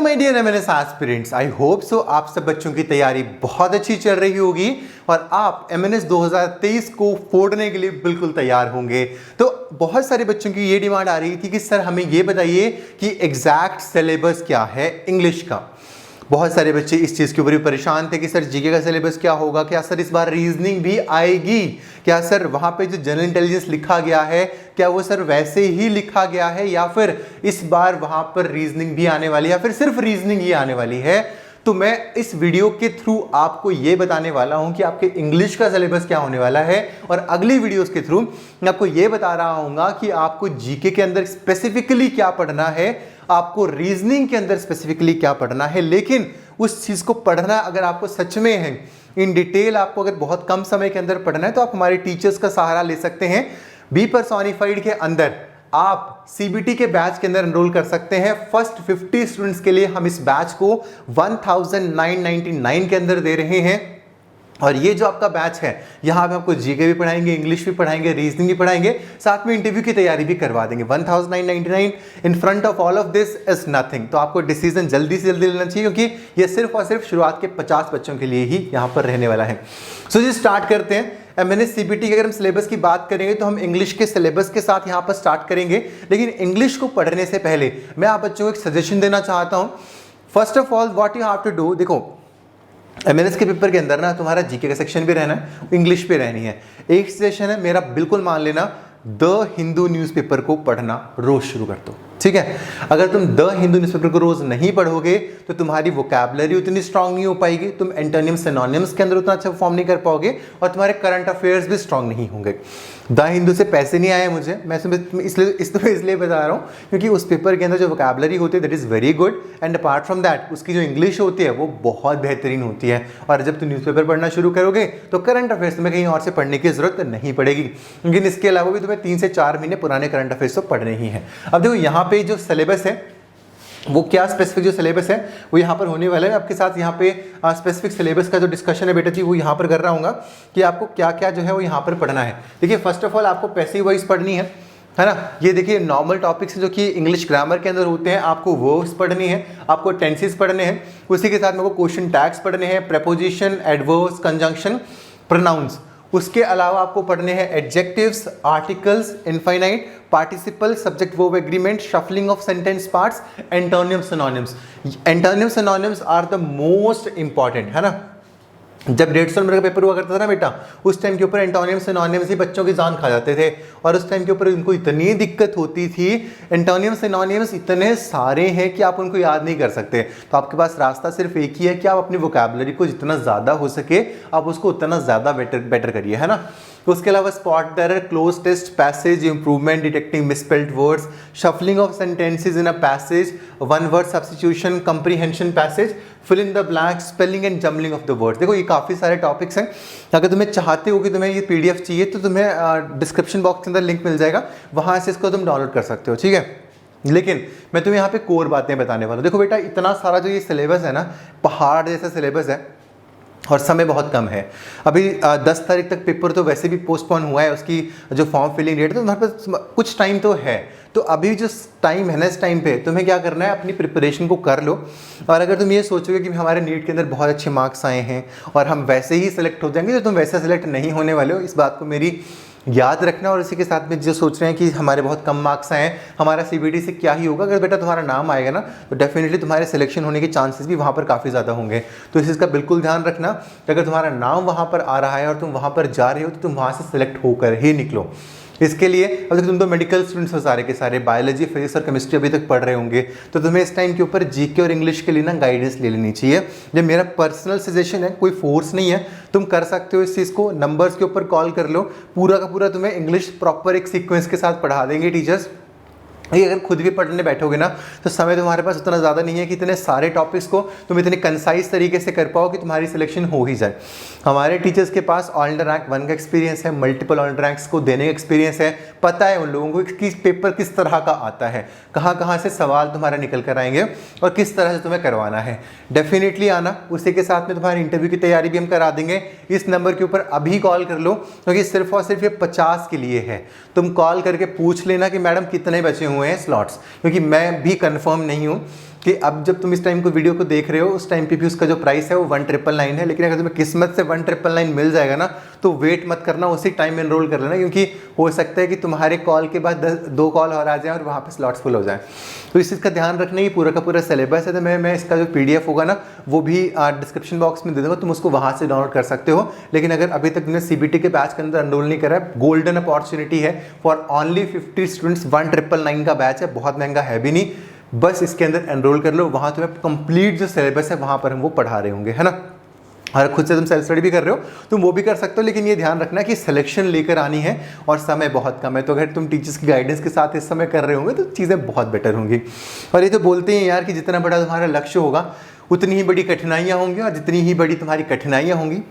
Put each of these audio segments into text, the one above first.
My dear MNS aspirants, I hope so आप सब बच्चों की तैयारी बहुत अच्छी चल रही होगी और आप एमएनएस 2023 को फोड़ने के लिए बिल्कुल तैयार होंगे। तो बहुत सारे बच्चों की ये डिमांड आ रही थी कि सर हमें ये बताइए कि एग्जैक्ट सिलेबस क्या है इंग्लिश का। बहुत सारे बच्चे इस चीज़ के ऊपर भी परेशान थे कि सर जीके का सिलेबस क्या होगा, क्या सर इस बार रीजनिंग भी आएगी, क्या सर वहाँ पे जो जनरल इंटेलिजेंस लिखा गया है क्या वो सर वैसे ही लिखा गया है या फिर इस बार वहाँ पर रीजनिंग भी आने वाली है या फिर सिर्फ रीजनिंग ही आने वाली है। तो मैं इस वीडियो के थ्रू आपको ये बताने वाला हूँ कि आपके इंग्लिश का सिलेबस क्या होने वाला है और अगली वीडियोस के थ्रू मैं आपको ये बता रहा हूँ कि आपको जीके के अंदर स्पेसिफिकली क्या पढ़ना है, आपको रीजनिंग के अंदर स्पेसिफिकली क्या पढ़ना है। लेकिन उस चीज को पढ़ना अगर आपको सच में है इन डिटेल, आपको अगर बहुत कम समय के अंदर पढ़ना है तो आप हमारे टीचर्स का सहारा ले सकते हैं। बी पर्सोनिफाइड के अंदर आप सीबीटी के बैच के अंदर एनरोल कर सकते हैं। फर्स्ट 50 स्टूडेंट्स के लिए हम इस बैच को 1999 के अंदर दे रहे हैं और ये जो आपका बैच है यहाँ पे आपको जीके भी पढ़ाएंगे, इंग्लिश भी पढ़ाएंगे, रीजनिंग भी पढ़ाएंगे, साथ में इंटरव्यू की तैयारी भी करवा देंगे। 1999 in front of all of this is nothing. तो आपको डिसीजन जल्दी से जल्दी लेना चाहिए क्योंकि ये सिर्फ और सिर्फ शुरुआत के 50 बच्चों के लिए ही यहाँ पर रहने वाला है। सो जी स्टार्ट करते हैं। एमएनएस सीबीटी की अगर हम सिलेबस की बात करेंगे तो हम इंग्लिश के सिलेबस के साथ यहाँ पर स्टार्ट करेंगे। लेकिन इंग्लिश को पढ़ने से पहले मैं आप बच्चों को एक सजेशन देना चाहता हूँ। First of all what you have to do, देखो एमएनएस के पेपर के अंदर ना तुम्हारा जीके का सेक्शन भी रहना है, इंग्लिश पे रहनी है। एक सेशन है मेरा, बिल्कुल मान लेना, द हिंदू न्यूज़पेपर को पढ़ना रोज शुरू कर दो, ठीक है। अगर तुम द हिंदू न्यूज़पेपर को रोज नहीं पढ़ोगे तो तुम्हारी वोकैबुलरी उतनी स्ट्रांग नहीं हो पाएगी, तुम एंटोनिम सिनोनिम्स के अंदर उतना अच्छा परफॉर्म नहीं कर पाओगे और तुम्हारे करंट अफेयर्स भी स्ट्रांग नहीं होंगे। द हिंदू से पैसे नहीं आए मुझे, मैं इसलिए बता रहा हूँ क्योंकि उस पेपर के अंदर जो वोकैबुलरी होती है that is very good and apart from that उसकी जो इंग्लिश होती है वो बहुत बेहतरीन होती है। और जब तुम न्यूज़पेपर पढ़ना शुरू करोगे तो करंट अफेयर्स तुम्हें कहीं और से पढ़ने की जरूरत नहीं पड़ेगी। लेकिन इसके अलावा भी तुम्हें 3 से 4 महीने पुराने करंट अफेयर्स तो पढ़ने ही हैं। अब देखो यहाँ पे जो सिलेबस है वो क्या स्पेसिफिक जो सिलेबस है वो यहाँ पर होने वाला है। आपके साथ यहाँ पे स्पेसिफिक सिलेबस का जो डिस्कशन है बेटा जी वो यहाँ पर कर रहा हूँ कि आपको क्या क्या जो है वो यहाँ पर पढ़ना है। देखिए फर्स्ट ऑफ ऑल आपको पैसिव वॉइस पढ़नी है ना। ये देखिए नॉर्मल टॉपिक्स जो कि इंग्लिश ग्रामर के अंदर होते हैं, आपको वर्ब्स पढ़नी है, आपको टेंसेस पढ़ने हैं, उसी के साथ में आपको क्वेश्चन टैग्स पढ़ने हैं, प्रेपोजिशन, एडवर्ब्स, कंजंक्शन, प्रोनाउंस। उसके अलावा आपको पढ़ने हैं adjectives, articles, infinite, participle, subject verb agreement, shuffling of sentence parts, antonyms synonyms. Antonyms synonyms are the most important, है ना। जब 150 नंबर का पेपर हुआ करता था ना बेटा, उस टाइम के ऊपर एंटोनिम्स सिनोनिम्स ही बच्चों की जान खा जाते थे और उस टाइम के ऊपर उनको इतनी दिक्कत होती थी। एंटोनिम्स सिनोनिम्स इतने सारे हैं कि आप उनको याद नहीं कर सकते। तो आपके पास रास्ता सिर्फ एक ही है कि आप अपनी वोकैबुलरी को जितना ज़्यादा हो सके आप उसको उतना ज़्यादा बेटर करिए, है ना। तो उसके अलावा spot error, cloze test, passage improvement, detecting misspelled words, shuffling of sentences in a passage, one word substitution, comprehension passage, fill in the blank, spelling and jumbling of the words. देखो ये काफ़ी सारे टॉपिक्स हैं। अगर तुम्हें चाहते हो कि तुम्हें ये पीडीएफ चाहिए तो तुम्हें डिस्क्रिप्शन बॉक्स के अंदर लिंक मिल जाएगा, वहाँ से इसको तुम डाउनलोड कर सकते हो, ठीक है। लेकिन मैं तुम्हें यहाँ पे कोर बातें बताने वाला हूँ। देखो बेटा इतना सारा जो ये सिलेबस है ना, पहाड़ जैसा सिलेबस है और समय बहुत कम है। अभी 10 तारीख तक पेपर तो वैसे भी पोस्टपोन हुआ है, उसकी जो फॉर्म फिलिंग डेट है, तो तुम्हारे पास कुछ टाइम तो है। तो अभी जो टाइम है ना, इस टाइम पे तुम्हें क्या करना है, अपनी प्रिपरेशन को कर लो। और अगर तुम ये सोचोगे कि हमारे नीट के अंदर बहुत अच्छे मार्क्स आए हैं और हम वैसे ही सिलेक्ट हो जाएंगे, तो तुम वैसे सिलेक्ट नहीं होने वाले हो, इस बात को मेरी याद रखना। और इसी के साथ में जो सोच रहे हैं कि हमारे बहुत कम मार्क्स आए हैं, हमारा सीबीटी से क्या ही होगा, अगर बेटा तुम्हारा नाम आएगा ना तो डेफिनेटली तुम्हारे सिलेक्शन होने के चांसेस भी वहाँ पर काफ़ी ज़्यादा होंगे। तो इस चीज़ का बिल्कुल ध्यान रखना कि अगर तुम्हारा नाम वहाँ पर आ रहा है और तुम वहाँ पर जा रहे हो तो तुम वहाँ से सिलेक्ट होकर ही निकलो। इसके लिए अब तुम तो मेडिकल स्टूडेंट्स हो सारे के सारे, बायोलॉजी, फिजिक्स और केमिस्ट्री अभी तक पढ़ रहे होंगे, तो तुम्हें इस टाइम के ऊपर जीके और इंग्लिश के लिए ना गाइडेंस ले लेनी चाहिए। ये मेरा पर्सनल सजेशन है, कोई फोर्स नहीं है, तुम कर सकते हो इस चीज़ को। नंबर्स के ऊपर कॉल कर लो, पूरा का पूरा तुम्हें इंग्लिश प्रॉपर एक सीक्वेंस के साथ पढ़ा देंगे टीचर्स। ये अगर खुद भी पढ़ने बैठोगे ना तो समय तुम्हारे पास उतना ज़्यादा नहीं है कि इतने सारे टॉपिक्स को तुम इतने कंसाइज तरीके से कर पाओ कि तुम्हारी सिलेक्शन हो ही जाए। हमारे टीचर्स के पास ऑल इंडिया रैंक 1 का एक्सपीरियंस है, मल्टीपल ऑल इंडिया रैंक्स को देने का एक्सपीरियंस है, पता है उन लोगों को कि पेपर किस तरह का आता है, कहाँ से सवाल तुम्हारा निकल कर आएंगे और किस तरह से तुम्हें करवाना है। डेफिनेटली आना। उसी के साथ में तुम्हारी इंटरव्यू की तैयारी भी हम करा देंगे। इस नंबर के ऊपर अभी कॉल कर लो क्योंकि सिर्फ और सिर्फ ये 50 के लिए है। तुम कॉल करके पूछ लेना कि मैडम कितने बचे हुए हैं स्लॉट्स, क्योंकि मैं भी कंफर्म नहीं हूँ कि अब जब तुम इस टाइम को वीडियो को देख रहे हो उस टाइम पे भी उसका जो प्राइस है वो 1999 है, लेकिन अगर तुम्हें किस्मत से 1999 मिल जाएगा ना तो वेट मत करना, उसी टाइम एनरोल कर लेना, क्योंकि हो सकता है कि तुम्हारे कॉल के बाद 2 कॉल और आ जाए और वहाँ पे स्लॉट्स फुल हो जाए। तो इस चीज़ का ध्यान रखना, ये पूरा का पूरा सिलेबस है। तो मैं इसका जो PDF होगा ना वो भी डिस्क्रिप्शन बॉक्स में दे दूँगा, तुम उसको वहाँ से डाउनलोड कर सकते हो। लेकिन अगर अभी तक तुमने CBT के बैच के अंदर एनरोल नहीं करा है, गोल्डन अपॉर्चुनिटी है फॉर ओनली 50 स्टूडेंट्स, 1999 का बैच है, बहुत महंगा है भी नहीं, बस इसके अंदर एनरोल कर लो। वहाँ तुम्हें कंप्लीट जो सिलेबस है वहाँ पर हम वो पढ़ा रहे होंगे, है ना। और खुद से तुम सेल्फ स्टडी भी कर रहे हो तुम वो भी कर सकते हो, लेकिन ये ध्यान रखना कि सिलेक्शन लेकर आनी है और समय बहुत कम है। तो अगर तुम टीचर्स की गाइडेंस के साथ इस समय कर रहे होंगे तो चीज़ें बहुत बेटर होंगी। और ये तो बोलते हैं यार कि जितना बड़ा तुम्हारा लक्ष्य होगा उतनी ही बड़ी कठिनाइयाँ होंगी, और जितनी ही बड़ी तुम्हारी कठिनाइयाँ होंगी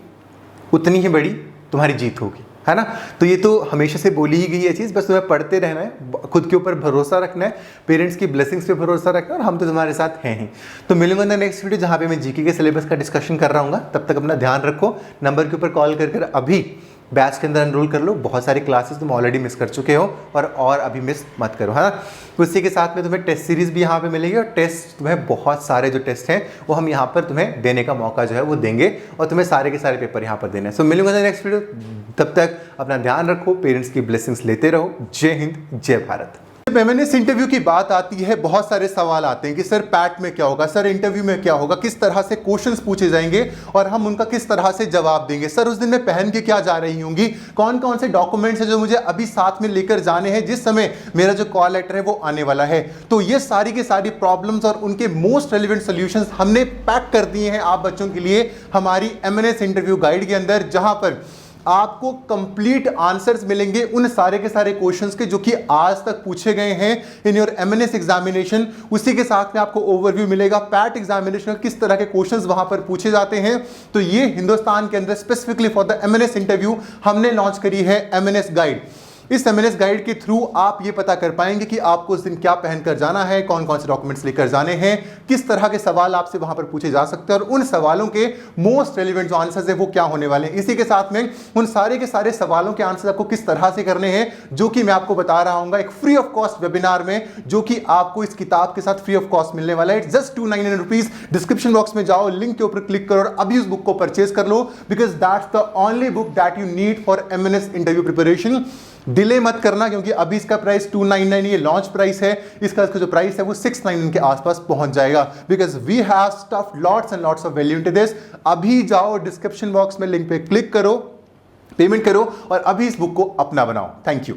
उतनी ही बड़ी तुम्हारी जीत होगी, है ना। तो ये तो हमेशा से बोली ही गई है चीज़, बस तुम्हें पढ़ते रहना है, खुद के ऊपर भरोसा रखना है, पेरेंट्स की ब्लेसिंग्स पे भरोसा रखना है, और हम तो तुम्हारे साथ हैं ही। तो मिलूंगा ना नेक्स्ट वीडियो जहाँ पे मैं GK के सिलेबस का डिस्कशन कर रहा हूँ। तब तक अपना ध्यान रखो, नंबर के ऊपर कॉल कर अभी बैच के अंदर एनरोल कर लो। बहुत सारी क्लासेस तुम ऑलरेडी मिस कर चुके हो और अभी मिस मत करो, है ना। उसी के साथ में तुम्हें टेस्ट सीरीज़ भी यहाँ पे मिलेगी, और टेस्ट तुम्हें बहुत सारे जो टेस्ट हैं वो हम यहाँ पर तुम्हें देने का मौका जो है वो देंगे, और तुम्हें सारे के सारे पेपर यहाँ पर देने हैं। सो मिलूंगा नेक्स्ट वीडियो, तब तक अपना ध्यान रखो, पेरेंट्स की ब्लेसिंग्स लेते रहो। जय हिंद, जय भारत। जब एमएनएस इंटरव्यू की बात आती है बहुत सारे सवाल आते हैं कि सर पैट में क्या होगा, सर इंटरव्यू में क्या होगा, किस तरह से क्वेश्चंस पूछे जाएंगे और हम उनका किस तरह से जवाब देंगे, सर उस दिन मैं पहन के क्या जा रही होंगी, कौन कौन से डॉक्यूमेंट्स हैं जो मुझे अभी साथ में लेकर जाने हैं जिस समय मेरा जो कॉल लेटर है वो आने वाला है। तो ये सारी की सारी प्रॉब्लम्स और उनके मोस्ट रेलिवेंट सोल्यूशंस हमने पैक कर दिए हैं आप बच्चों के लिए हमारी एमएनएस इंटरव्यू गाइड के अंदर, जहां पर आपको कंप्लीट आंसर्स मिलेंगे उन सारे के सारे क्वेश्चंस के जो कि आज तक पूछे गए हैं इन योर एमएनएस एग्जामिनेशन। उसी के साथ में आपको ओवरव्यू मिलेगा पैट एग्जामिनेशन, किस तरह के क्वेश्चंस वहां पर पूछे जाते हैं। तो ये हिंदुस्तान के अंदर specifically for the MNS interview हमने लॉन्च करी है एमएनएस गाइड। इस एमएनएस गाइड के थ्रू आप ये पता कर पाएंगे कि आपको उस दिन क्या पहनकर जाना है, कौन कौन से डॉक्यूमेंट्स लेकर जाने हैं, किस तरह के सवाल आपसे वहां पर पूछे जा सकते हैं और उन सवालों के मोस्ट रेलिवेंट जो आंसर्स है वो क्या होने वाले हैं। इसी के साथ में उन सारे के सारे सवालों के आंसर आपको किस तरह से करने हैं जो कि मैं आपको बता रहा हूँ एक फ्री ऑफ कॉस्ट वेबिनार में, जो कि आपको इस किताब के साथ फ्री ऑफ कॉस्ट मिलने वाला है। Just 299 rupees. डिस्क्रिप्शन बॉक्स में जाओ, लिंक के ऊपर क्लिक करो और अभी उस बुक को परचेज कर लो, because that's the only book that you need for MNS interview preparation. Delay मत करना, क्योंकि अभी इसका प्राइस 299 ये लॉन्च प्राइस है, इसका जो प्राइस है वो 699 के आसपास पहुंच जाएगा, because we have stuff lots and lots of value into this. अभी जाओ डिस्क्रिप्शन बॉक्स में लिंक पे क्लिक करो, पेमेंट करो और अभी इस बुक को अपना बनाओ। Thank you.